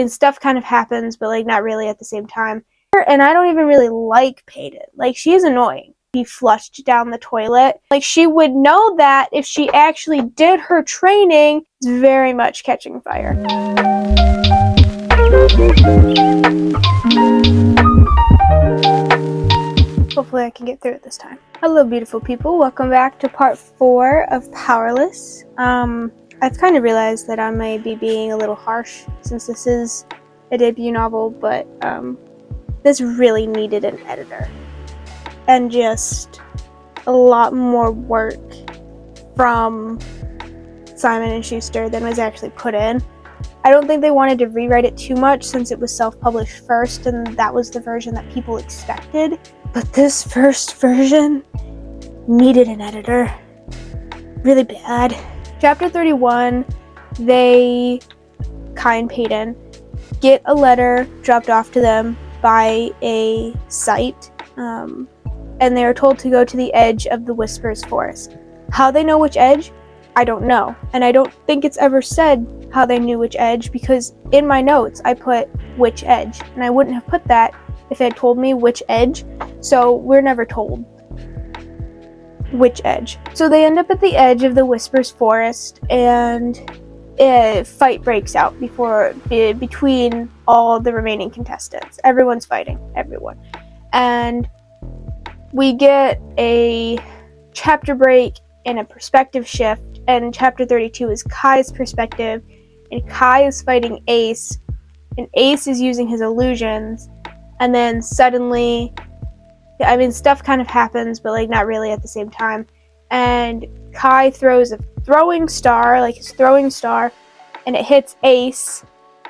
And stuff kind of happens, but like not really at the same time. And I don't even really like Peyton. Like, she's annoying. Be flushed down the toilet. Like, she would know that if she actually did her training. It's very much catching fire. Hopefully I can get through it this time. Hello beautiful people, welcome back to part 4 of Powerless. I've kind of realized that I may be being a little harsh since this is a debut novel, but this really needed an editor. And just a lot more work from Simon & Schuster than was actually put in. I don't think they wanted to rewrite it too much since it was self-published first and that was the version that people expected. But this first version needed an editor. Really bad. Chapter 31, Kai and Peyton, get a letter dropped off to them by a site, and they are told to go to the edge of the Whispers Forest. How they know which edge? I don't know. And I don't think it's ever said how they knew which edge, because in my notes I put which edge, and I wouldn't have put that if they had told me which edge, so we're never told which edge. So they end up at the edge of the Whispers Forest, and a fight breaks out between all the remaining contestants. Everyone's fighting, everyone. And we get a chapter break and a perspective shift, and chapter 32 is Kai's perspective, and Kai is fighting Ace, and Ace is using his illusions, and then suddenly, stuff kind of happens, but like not really at the same time. And Kai throws a throwing star, and it hits Ace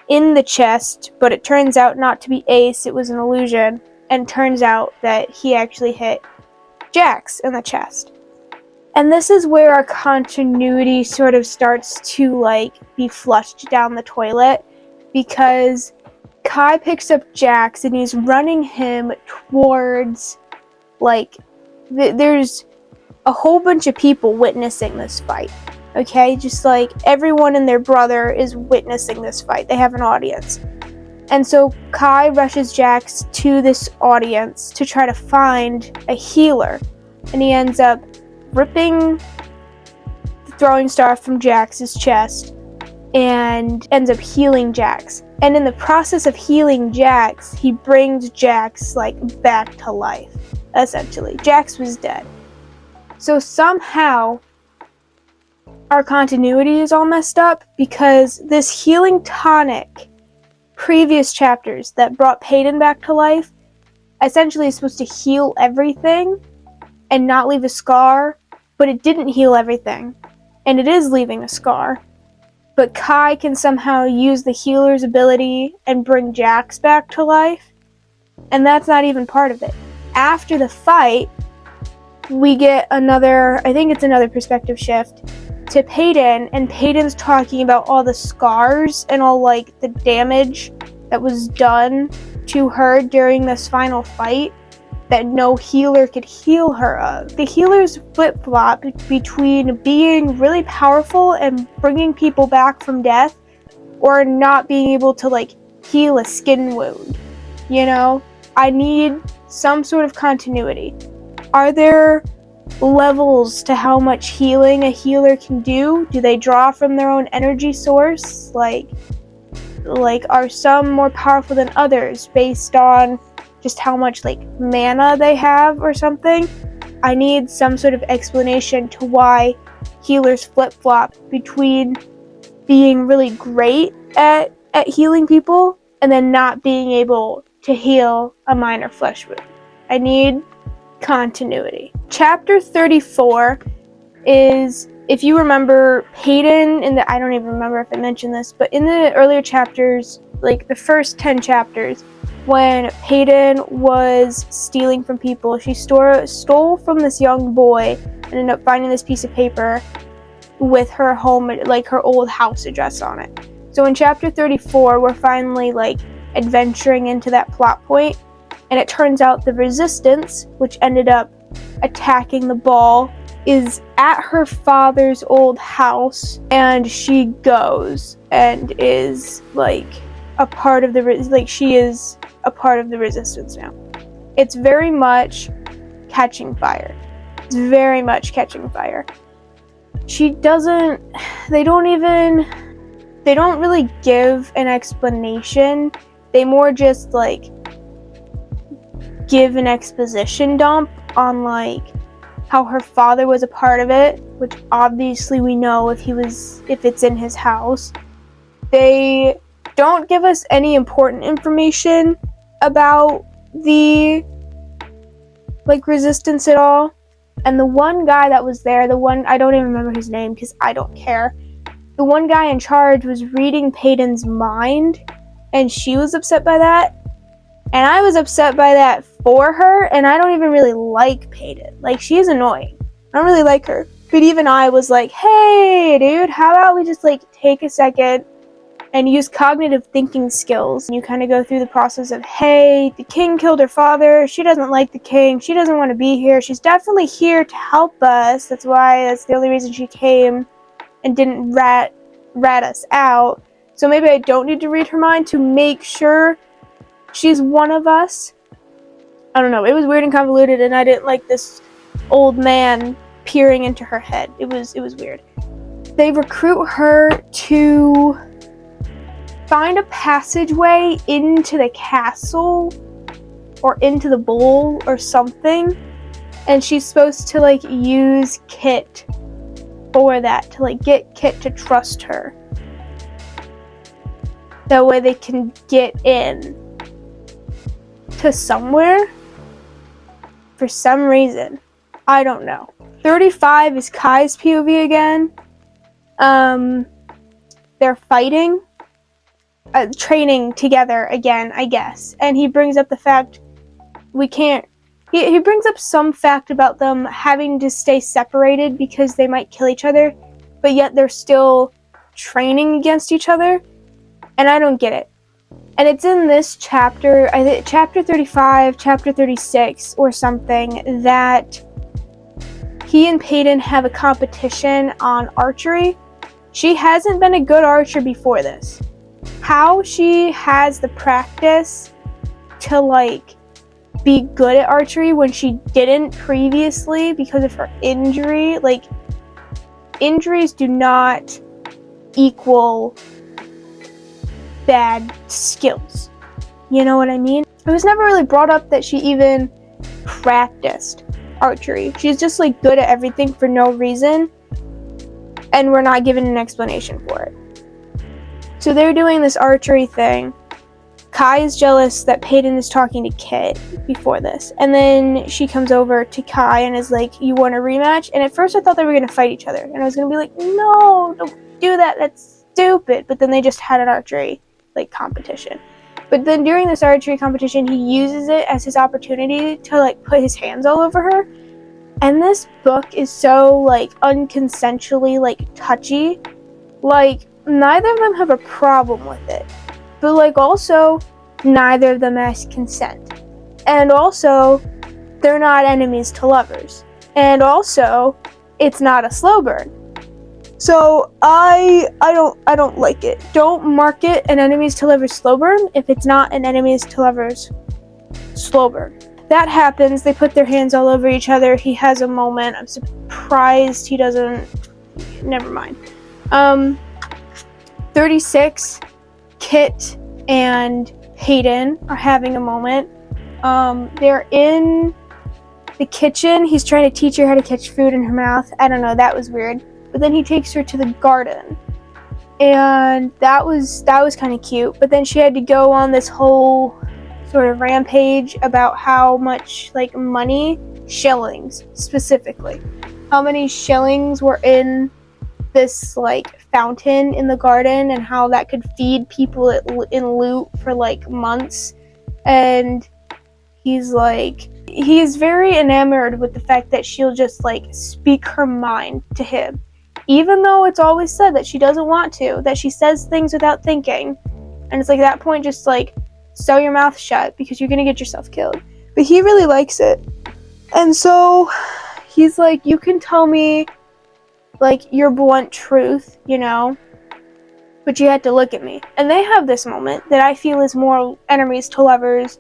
in the chest, but it turns out not to be Ace, it was an illusion, and turns out that he actually hit Jax in the chest. And this is where our continuity sort of starts to be flushed down the toilet, because Kai picks up Jax and he's running him towards, there's a whole bunch of people witnessing this fight, okay? Just everyone and their brother is witnessing this fight. They have an audience. And so Kai rushes Jax to this audience to try to find a healer. And he ends up ripping the throwing star from Jax's chest and ends up healing Jax. And in the process of healing Jax, he brings Jax back to life, essentially. Jax was dead. So somehow our continuity is all messed up, because this healing tonic, previous chapters that brought Peyton back to life, essentially is supposed to heal everything and not leave a scar, but it didn't heal everything, and it is leaving a scar. But Kai can somehow use the healer's ability and bring Jax back to life, and that's not even part of it. After the fight, we get another perspective shift to Peyton, and Peyton's talking about all the scars and all the damage that was done to her during this final fight that no healer could heal her of. The healers flip-flop between being really powerful and bringing people back from death, or not being able to heal a skin wound. I need some sort of continuity. Are there levels to how much healing a healer can do? Do they draw from their own energy source? Are some more powerful than others based on just how much mana they have or something? I need some sort of explanation to why healers flip-flop between being really great at healing people and then not being able to heal a minor flesh wound. I need continuity. Chapter 34 is, if you remember, Peyton I don't even remember if I mentioned this, but in the earlier chapters, the first 10 chapters, when Peyton was stealing from people, she stole from this young boy and ended up finding this piece of paper with her home, her old house address on it. So in chapter 34, we're finally adventuring into that plot point, and it turns out the Resistance, which ended up attacking the ball, is at her father's old house, and she goes and is a part of the she is a part of the resistance now. It's very much catching fire. It's very much catching fire. They don't really give an explanation. They more just like give an exposition dump on like how her father was a part of it, which obviously we know if it's in his house. They don't give us any important information about the like resistance at all. And the one guy that was there, I don't even remember his name because I don't care. The one guy in charge was reading Peyton's mind, and she was upset by that. And I was upset by that for her, and I don't even really like Peyton. Like, she's annoying. I don't really like her. But even I was like, hey, dude, how about we just, like, take a second and use cognitive thinking skills. And you kind of go through the process of, hey, the king killed her father. She doesn't like the king. She doesn't want to be here. She's definitely here to help us. That's the only reason she came and didn't rat us out. So maybe I don't need to read her mind to make sure she's one of us. I don't know. It was weird and convoluted, and I didn't like this old man peering into her head. It was weird. They recruit her to find a passageway into the castle or into the bowl or something, and she's supposed to like use Kit for that, to like get Kit to trust her. That way they can get in to somewhere for some reason. I don't know. 35 is Kai's POV again. They're fighting, training together again, I guess. And he brings up the fact he brings up some fact about them having to stay separated because they might kill each other, but yet they're still training against each other. And I don't get it. And it's in this chapter, I think chapter 35, chapter 36 or something, that he and Peyton have a competition on archery. She hasn't been a good archer before this. How she has the practice to like be good at archery when she didn't previously because of her injury. Like, injuries do not equal bad skills. You know what I mean? It was never really brought up that she even practiced archery. She's just like good at everything for no reason, and we're not given an explanation for it. So they're doing this archery thing. Kai is jealous that Peyton is talking to Kit before this, and then she comes over to Kai and is like, you want a rematch? And at first I thought they were going to fight each other, and I was going to be like, no, don't do that, that's stupid. But then they just had an archery like competition. But then during this archery competition, he uses it as his opportunity to like put his hands all over her. And this book is so like unconsensually like touchy. Like, neither of them have a problem with it, but like also neither of them has consent. And also they're not enemies to lovers. And also it's not a slow burn. So I don't like it. Don't mark it an enemies to lovers slow burn if it's not an enemies to lovers slow burn. That happens. They put their hands all over each other. He has a moment. I'm surprised he doesn't. Never mind. 36, Kit and Peyton are having a moment. They're in the kitchen. He's trying to teach her how to catch food in her mouth. I don't know. That was weird. But then he takes her to the garden, and that was kind of cute. But then she had to go on this whole sort of rampage about how much like money, shillings specifically, how many shillings were in this like fountain in the garden, and how that could feed people in loot for like months. And he's very enamored with the fact that she'll just like speak her mind to him. Even though it's always said that she doesn't want to, that she says things without thinking. And it's like, at that point, just like, sew your mouth shut because you're gonna get yourself killed. But he really likes it. And so he's like, you can tell me like your blunt truth, you know, but you had to look at me. And they have this moment that I feel is more enemies to lovers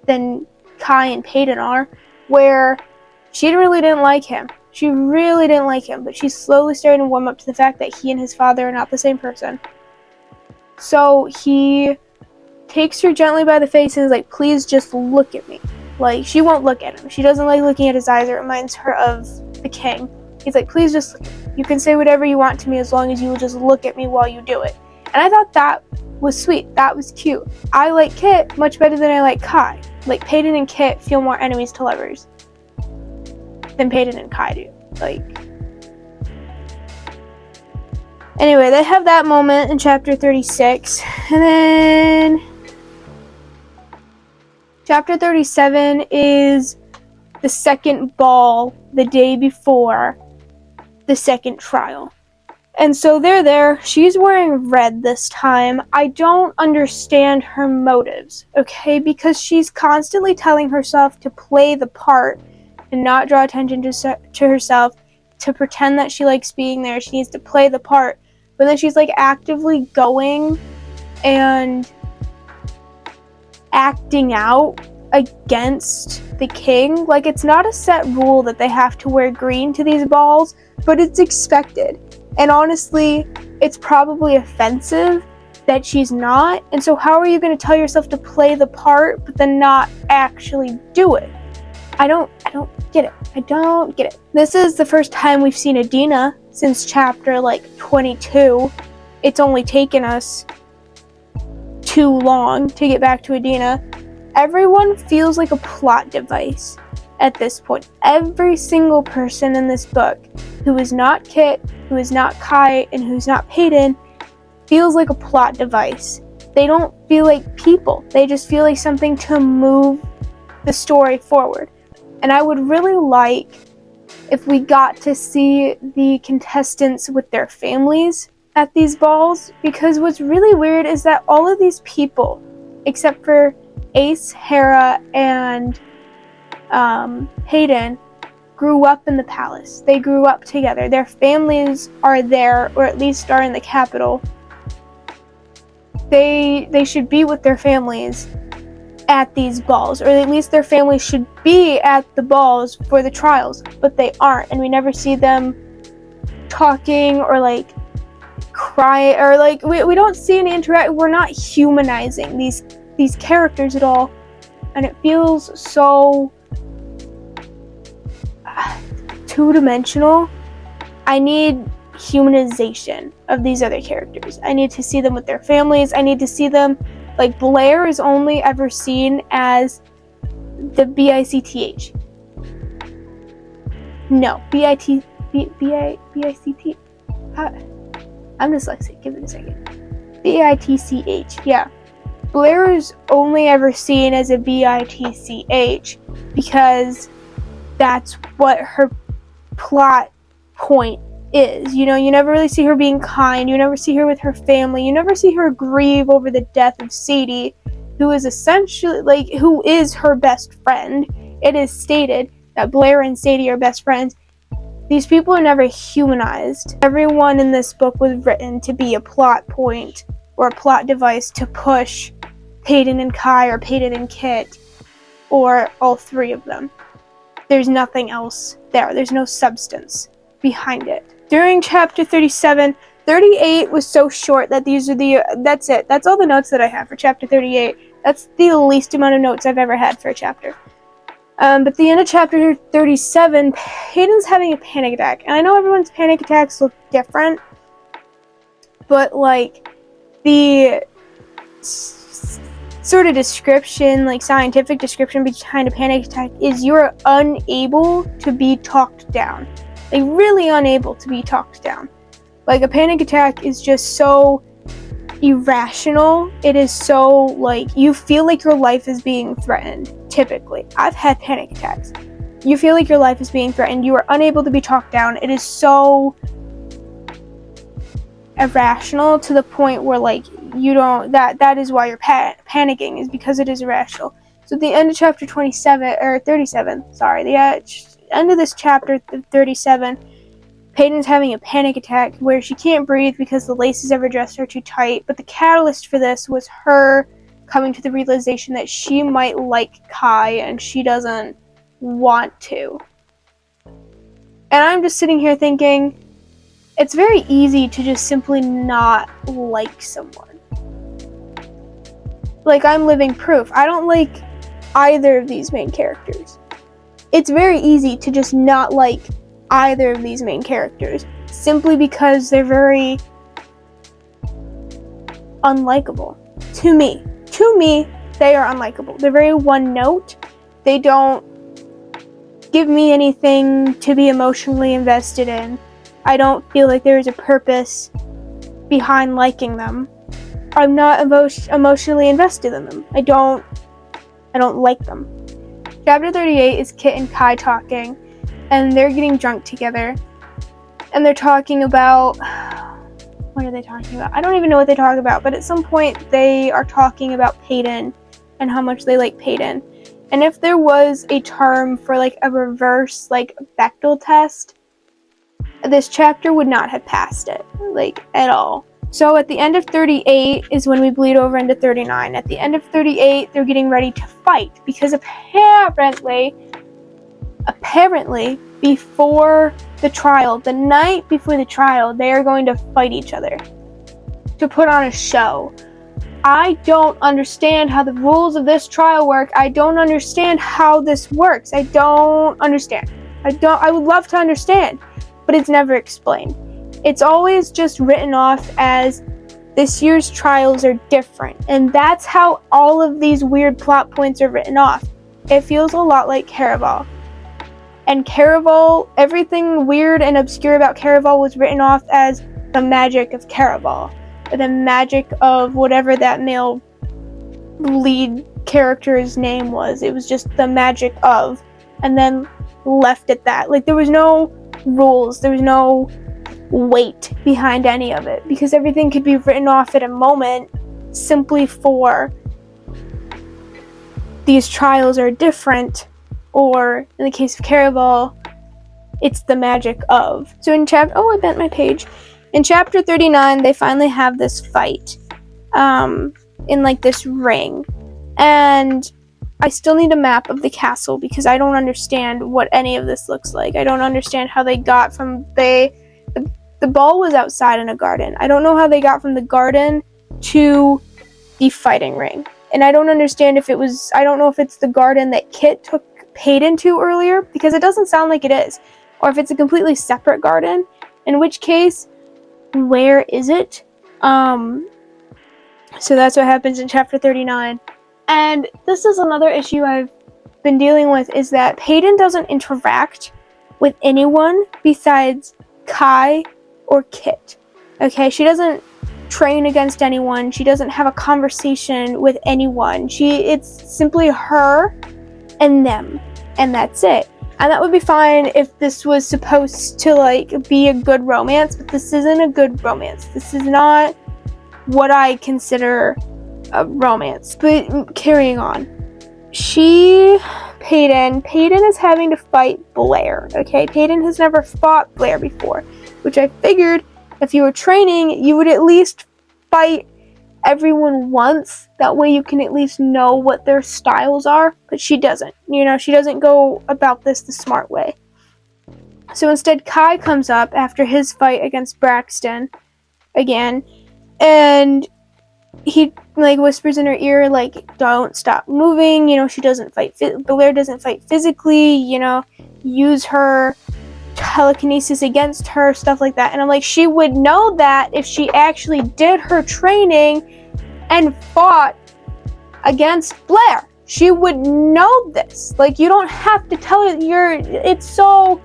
than Kai and Peyton are, where she really didn't like him. She really didn't like him, but she's slowly starting to warm up to the fact that he and his father are not the same person. So he takes her gently by the face and is like, please just look at me. Like, she won't look at him. She doesn't like looking at his eyes. It reminds her of the king. He's like, please just look at me. You can say whatever you want to me as long as you will just look at me while you do it. And I thought that was sweet. That was cute. I like Kit much better than I like Kai. Like, Peyton and Kit feel more enemies to lovers than Peyton and Kai do. Like, anyway, they have that moment in chapter 36. And then chapter 37 is the second ball the day before the second trial. And so they're there. She's wearing red this time. I don't understand her motives, okay? Because she's constantly telling herself to play the part and not draw attention to herself, to pretend that she likes being there. She needs to play the part. But then she's like actively going and acting out against the king. Like, it's not a set rule that they have to wear green to these balls, but it's expected. And honestly, it's probably offensive that she's not. And so how are you going to tell yourself to play the part but then not actually do it? I don't get it. I don't get it. This is the first time we've seen Adina since chapter 22. It's only taken us too long to get back to Adina. Everyone feels like a plot device at this point. Every single person in this book who is not Kit, who is not Kai, and who's not Peyton feels like a plot device. They don't feel like people. They just feel like something to move the story forward. And I would really like if we got to see the contestants with their families at these balls, because what's really weird is that all of these people, except for Ace, Hera, and Hayden, grew up in the palace. They grew up together. Their families are there, or at least are in the capital. They should be with their families at these balls, or at least their families should be at the balls for the trials, but they aren't, and we never see them talking or cry, or we don't see any interact. We're not humanizing these characters at all, and it feels so two-dimensional. I need humanization of these other characters. I need to see them with their families. I need to see them, Blair is only ever seen as the BICTH. No, BICT. I'm dyslexic, give it a second. BITCH, yeah. Blair is only ever seen as a BITCH because that's what her plot point is. You never really see her being kind. You never see her with her family. You never see her grieve over the death of Sadie, who is essentially, who is her best friend. It is stated that Blair and Sadie are best friends. These people are never humanized. Everyone in this book was written to be a plot point or a plot device to push Peyton and Kai or Peyton and Kit or all three of them. There's nothing else there. There's no substance behind it. During chapter 37, 38 was so short that that's it. That's all the notes that I have for chapter 38. That's the least amount of notes I've ever had for a chapter. But at the end of chapter 37, Peyton's having a panic attack. And I know everyone's panic attacks look different, but the sort of description, scientific description behind a panic attack is you're unable to be talked down. Really unable to be talked down. A panic attack is just so irrational. It is so, you feel like your life is being threatened, typically. I've had panic attacks. You feel like your life is being threatened. You are unable to be talked down. It is so irrational to the point where, you don't, that is why you're panicking, is because it is irrational. So at the end of chapter 37, the end of this chapter 37, Peyton's having a panic attack where she can't breathe because the laces of her dress are too tight, but the catalyst for this was her coming to the realization that she might like Kai and she doesn't want to. And I'm just sitting here thinking, it's very easy to just simply not like someone. Like, I'm living proof. I don't like either of these main characters. It's very easy to just not like either of these main characters simply because they're very unlikable. To me, they are unlikable. They're very one note. They don't give me anything to be emotionally invested in. I don't feel like there is a purpose behind liking them. I'm not emotionally invested in them. I don't like them. Chapter 38 is Kit and Kai talking, and they're getting drunk together. And they're talking about... What are they talking about? I don't even know what they talk about, but at some point they are talking about Peyton and how much they like Peyton. And if there was a term for like a reverse like Bechdel test, this chapter would not have passed it, like, at all. So at the end of 38 is when we bleed over into 39. At the end of 38, they're getting ready to fight because apparently, before the trial, the night before the trial, they are going to fight each other to put on a show. I don't understand how the rules of this trial work. I don't understand how this works. I don't understand. I would love to understand, but it's never explained. It's always just written off as this year's trials are different, and that's how all of these weird plot points are written off. It feels a lot like Caraval. And Caraval, everything weird and obscure about Caraval was written off as the magic of Caraval, or the magic of whatever that male lead character's name was. It was just the magic of, and then left at that. Like, there was no rules, there was no weight behind any of it, because everything could be written off at a moment simply for these trials are different, or in the case of Caraval, it's the magic of. So in I bent my page. In chapter 39, they finally have this fight in like this ring, and I still need a map of the castle because I don't understand what any of this looks like. I don't understand how they got from the ball was outside in a garden. I don't know how they got from the garden to the fighting ring. And I don't understand if I don't know if it's the garden that Kit took Peyton to earlier, because it doesn't sound like it is. Or if it's a completely separate garden, in which case, where is it? So that's what happens in chapter 39. And this is another issue I've been dealing with, is that Peyton doesn't interact with anyone besides Kai or Kit. Okay, she doesn't train against anyone. She doesn't have a conversation with anyone. It's simply her and them, and that's it. And that would be fine if this was supposed to like be a good romance, but this isn't a good romance. This is not what I consider a romance. But carrying on. Peyton is having to fight Blair, okay? Peyton has never fought Blair before, which I figured if you were training, you would at least fight everyone once. That way you can at least know what their styles are, but she doesn't. She doesn't go about this the smart way. So instead, Kai comes up after his fight against Braxton again, and he whispers in her ear, don't stop moving, she doesn't fight, Blair doesn't fight physically, use her telekinesis against her, stuff like that. And I'm like, she would know that if she actually did her training and fought against Blair. She would know this. You don't have to tell her, it's so,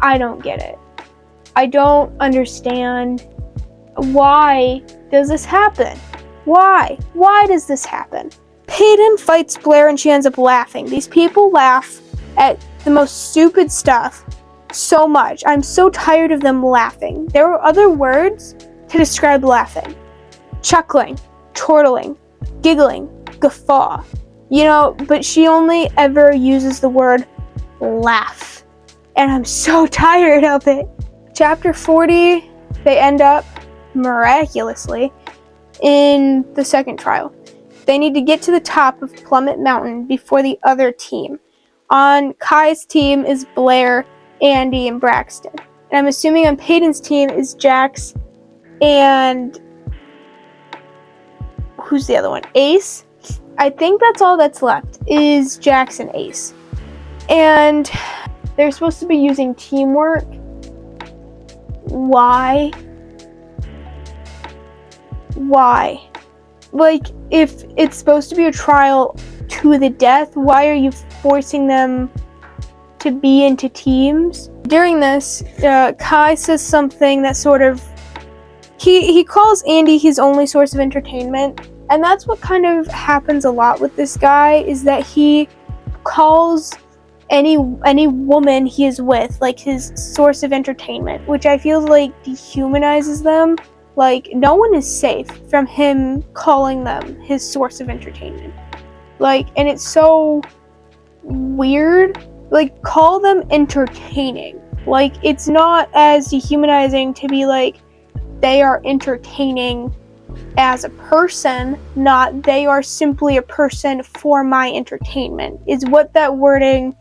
I don't get it. I don't understand. Why does this happen? Why does this happen? Peyton fights Blair and she ends up laughing. These people laugh at the most stupid stuff so much. I'm so tired of them laughing. There are other words to describe laughing. Chuckling, chortling, giggling, guffaw. But she only ever uses the word laugh. And I'm so tired of it. Chapter 40, they end up, miraculously, in the second trial. They need to get to the top of Plummet Mountain before the other team. On Kai's team is Blair, Andy, and Braxton. And I'm assuming on Peyton's team is Jax and... who's the other one? Ace? I think that's all that's left, is Jax and Ace. And they're supposed to be using teamwork. Why? Why? Like, if it's supposed to be a trial to the death, why are you forcing them to be into teams? During this, Kai says something that sort of... He calls Andy his only source of entertainment, and that's what kind of happens a lot with this guy, is that he calls any woman he is with like his source of entertainment, which I feel like dehumanizes them. Like, no one is safe from him calling them his source of entertainment. Like, and it's so weird. Like, call them entertaining. Like, it's not as dehumanizing to be like, they are entertaining as a person, not they are simply a person for my entertainment, is what that wording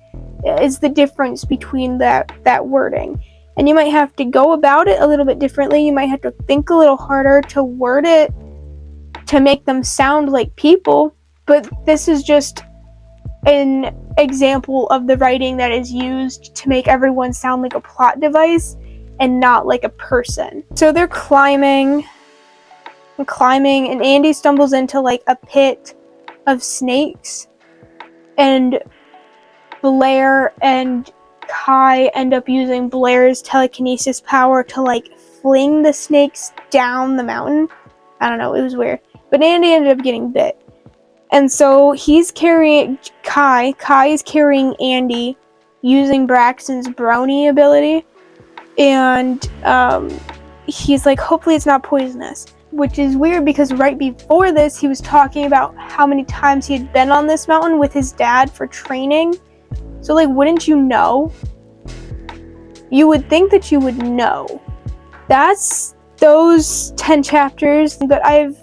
is, the difference between that wording. And you might have to go about it a little bit differently. You might have to think a little harder to word it to make them sound like people. But this is just an example of the writing that is used to make everyone sound like a plot device and not like a person. So they're climbing, and Andy stumbles into like a pit of snakes, and Blair and Kai end up using Blair's telekinesis power to like fling the snakes down the mountain. I don't know, it was weird. But Andy ended up getting bit. And so he's carrying Kai is carrying Andy using Braxton's brownie ability. And he's like, hopefully it's not poisonous. Which is weird because right before this, he was talking about how many times he had been on this mountain with his dad for training. So, like, wouldn't you know? You would think that you would know. That's those 10 chapters, but I've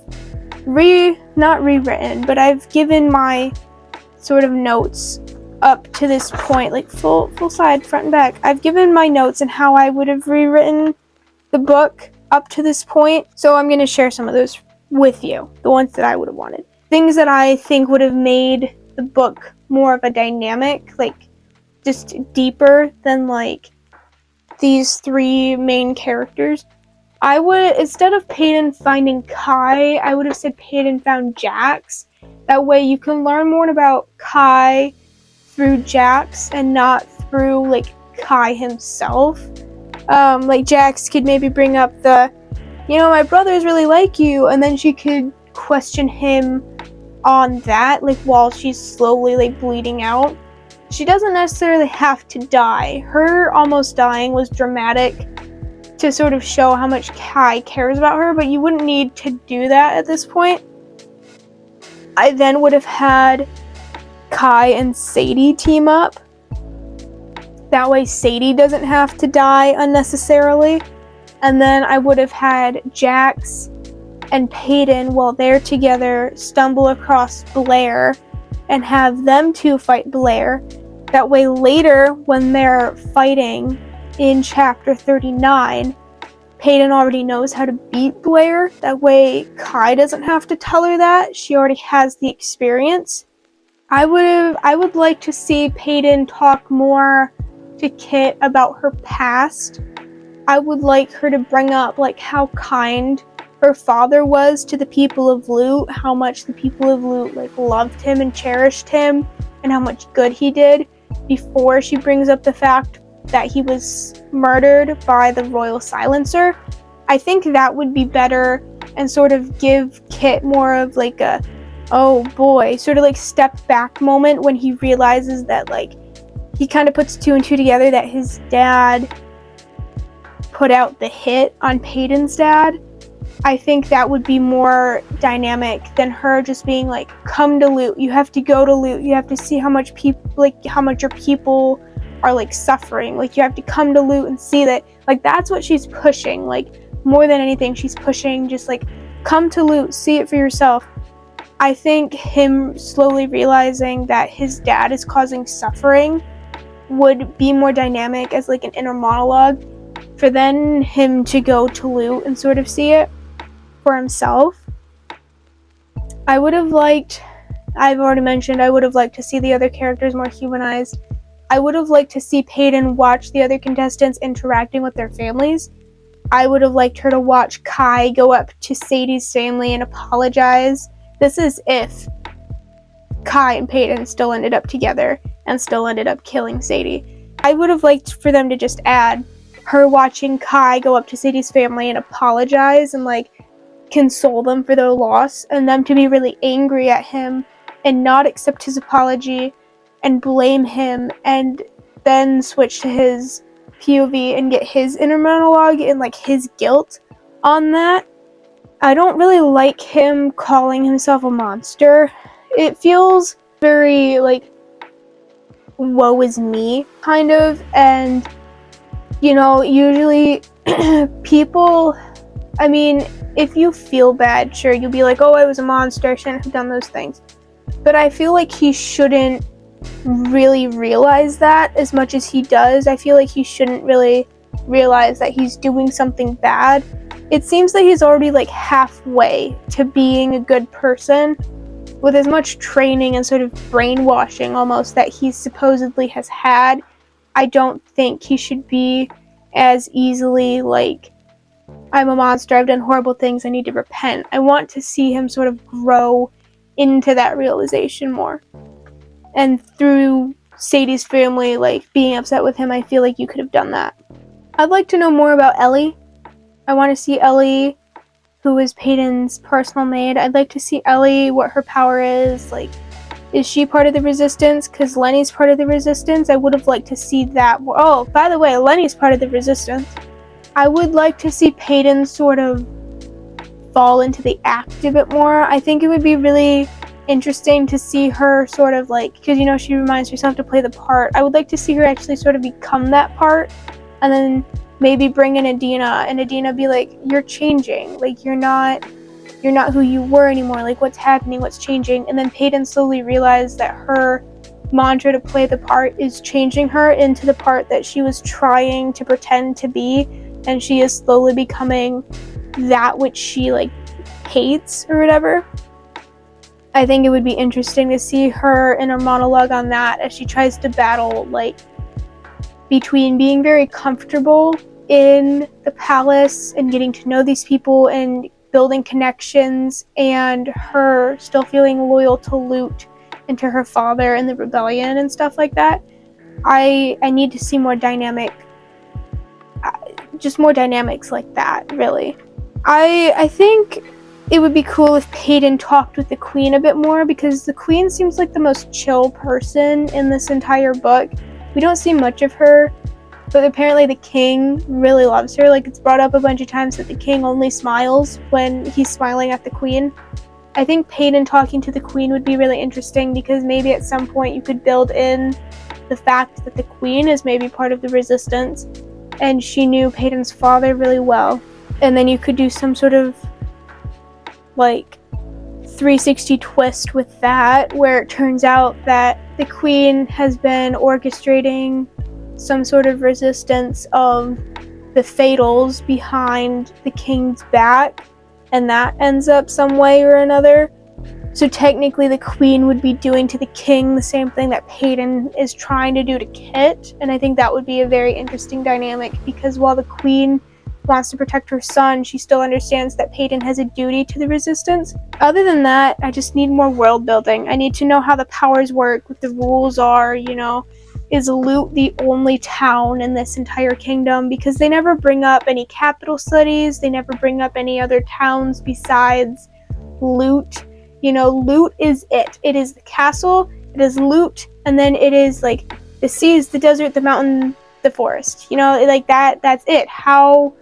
not rewritten, but I've given my sort of notes up to this point, like full side, front and back. I've given my notes and how I would have rewritten the book up to this point. So I'm going to share some of those with you, the ones that I would have wanted. Things that I think would have made the book more of a dynamic, like just deeper than like these three main characters. I would, instead of Peyton finding Kai, I would have said Peyton found Jax. That way you can learn more about Kai through Jax and not through like Kai himself. Like Jax could maybe bring up the, my brothers really like you, and then she could question him on that, like while she's slowly like bleeding out. She doesn't necessarily have to die. Her almost dying was dramatic to sort of show how much Kai cares about her, but you wouldn't need to do that at this point. I then would have had Kai and Sadie team up. That way Sadie doesn't have to die unnecessarily. And then I would have had Jax and Peyton, while they're together, stumble across Blair and have them two fight Blair. That way later, when they're fighting in chapter 39, Peyton already knows how to beat Blair. That way Kai doesn't have to tell her that. She already has the experience. I would like to see Peyton talk more to Kit about her past. I would like her to bring up like how kind her father was to the people of Loot, how much the people of Loot like loved him and cherished him, and how much good he did, before she brings up the fact that he was murdered by the Royal Silencer. I think that would be better and sort of give Kit more of like a, oh boy, sort of like step back moment when he realizes that like he kind of puts two and two together, that his dad put out the hit on Peyton's dad. I think that would be more dynamic than her just being like, come to Loot, you have to go to Loot, you have to see how much people, like how much your people are like suffering. Like, you have to come to Loot and see that. Like, that's what she's pushing. Like, more than anything, she's pushing just like, come to Loot, see it for yourself. I think him slowly realizing that his dad is causing suffering would be more dynamic as like an inner monologue for then him to go to Loot and sort of see it for himself. I would have liked, I've already mentioned, I would have liked to see the other characters more humanized. I would have liked to see Peyton watch the other contestants interacting with their families. I would have liked her to watch Kai go up to Sadie's family and apologize. This is if Kai and Peyton still ended up together and still ended up killing Sadie. I would have liked for them to just add her watching Kai go up to Sadie's family and apologize and like console them for their loss, and them to be really angry at him and not accept his apology and blame him, and then switch to his POV and get his inner monologue and like his guilt on that. I don't really like him calling himself a monster. It feels very like woe is me kind of, and you know, usually people, I mean, if you feel bad, sure, you'll be like, oh, I was a monster, I shouldn't have done those things. But I feel like he shouldn't really realize that as much as he does. I feel like he shouldn't really realize that he's doing something bad. It seems that he's already like halfway to being a good person with as much training and sort of brainwashing almost that he supposedly has had. I don't think he should be as easily like, I'm a monster, I've done horrible things, I need to repent. I want to see him sort of grow into that realization more. And through Sadie's family, like, being upset with him, I feel like you could have done that. I'd like to know more about Ellie. I want to see Ellie, who is Peyton's personal maid. I'd like to see Ellie, what her power is. Like, is she part of the resistance? Because Lenny's part of the resistance. I would have liked to see that. Oh, by the way, Lenny's part of the resistance. I would like to see Peyton sort of fall into the act a bit more. I think it would be really interesting to see her sort of like, because you know she reminds herself to play the part. I would like to see her actually sort of become that part, and then maybe bring in Adina, and Adina be like, you're changing, like you're not who you were anymore, like what's happening, what's changing. And then Peyton slowly realized that her mantra to play the part is changing her into the part that she was trying to pretend to be, and she is slowly becoming that which she like hates or whatever. I think it would be interesting to see her in her monologue on that as she tries to battle like between being very comfortable in the palace and getting to know these people and building connections, and her still feeling loyal to Loot and to her father and the rebellion and stuff like that. I need to see more dynamic, just more dynamics like that, really. I think it would be cool if Peyton talked with the Queen a bit more, because the Queen seems like the most chill person in this entire book. We don't see much of her, but apparently the King really loves her. Like, it's brought up a bunch of times that the King only smiles when he's smiling at the Queen. I think Peyton talking to the Queen would be really interesting, because maybe at some point you could build in the fact that the Queen is maybe part of the resistance and she knew Peyton's father really well. And then you could do some sort of like 360 twist with that, where it turns out that the Queen has been orchestrating some sort of resistance of the Fatals behind the King's back, and that ends up some way or another. So technically the Queen would be doing to the King the same thing that Peyton is trying to do to Kit, and I think that would be a very interesting dynamic, because while the Queen wants to protect her son, she still understands that Peyton has a duty to the resistance. Other than that, I just need more world building. I need to know how the powers work, what the rules are, you know. Is Loot the only town in this entire kingdom? Because they never bring up any capital cities, they never bring up any other towns besides Loot. You know, Loot is it. It is the castle, it is Loot, and then it is like the seas, the desert, the mountain, the forest. You know, like that's it. How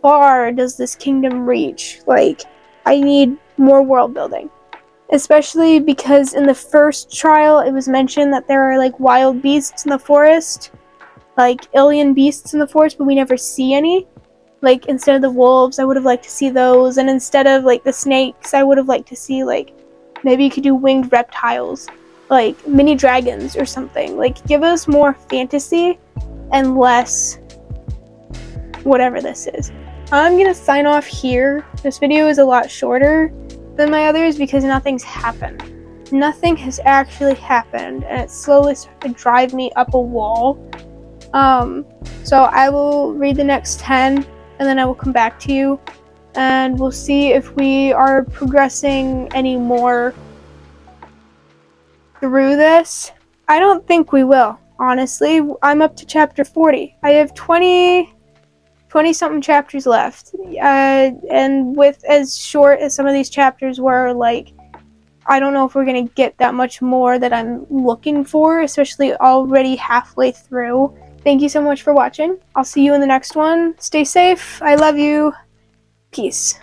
far does this kingdom reach? Like, I need more world building. Especially because in the first trial, it was mentioned that there are like wild beasts in the forest. like alien beasts in the forest, but we never see any. Like, instead of the wolves, I would have liked to see those, and instead of like the snakes, I would have liked to see like maybe you could do winged reptiles, like mini dragons or something. Like, give us more fantasy and less whatever this is. I'm gonna sign off here. This video is a lot shorter than my others because nothing's happened. Nothing has actually happened, and it's slowly starting to drive me up a wall. So I will read the next 10, and then I will come back to you, and we'll see if we are progressing any more through this. I don't think we will, honestly. I'm up to chapter 40. I have 20 something chapters left, and with as short as some of these chapters were, like, I don't know if we're gonna get that much more that I'm looking for, especially already halfway through. Thank you so much for watching. I'll see you in the next one. Stay safe. I love you. Peace.